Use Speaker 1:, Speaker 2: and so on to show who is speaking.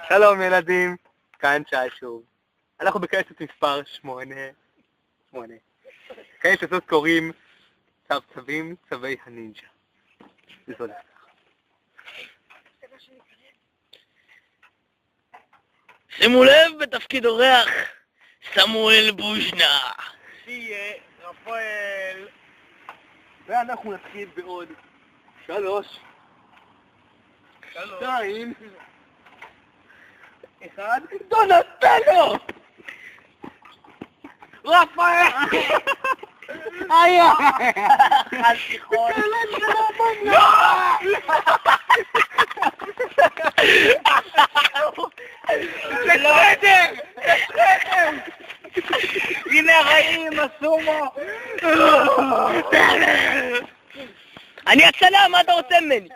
Speaker 1: שלום ילדים, כאן שוב. אנחנו בכנסת מספר 8. כנסת הזאת קוראים צווי הנינג'ה.
Speaker 2: שימו לב בתפקיד אורח, סמואל בוז'נה.
Speaker 1: שיהיה רפאל. ואנחנו נתחיל בעוד 3, 2, 1, דונטלו! רפאל! היה! חתיכות! לא! בסדר! הנה הרעים, הסומו!
Speaker 2: אני הצלם, מה אתה רוצה ממני?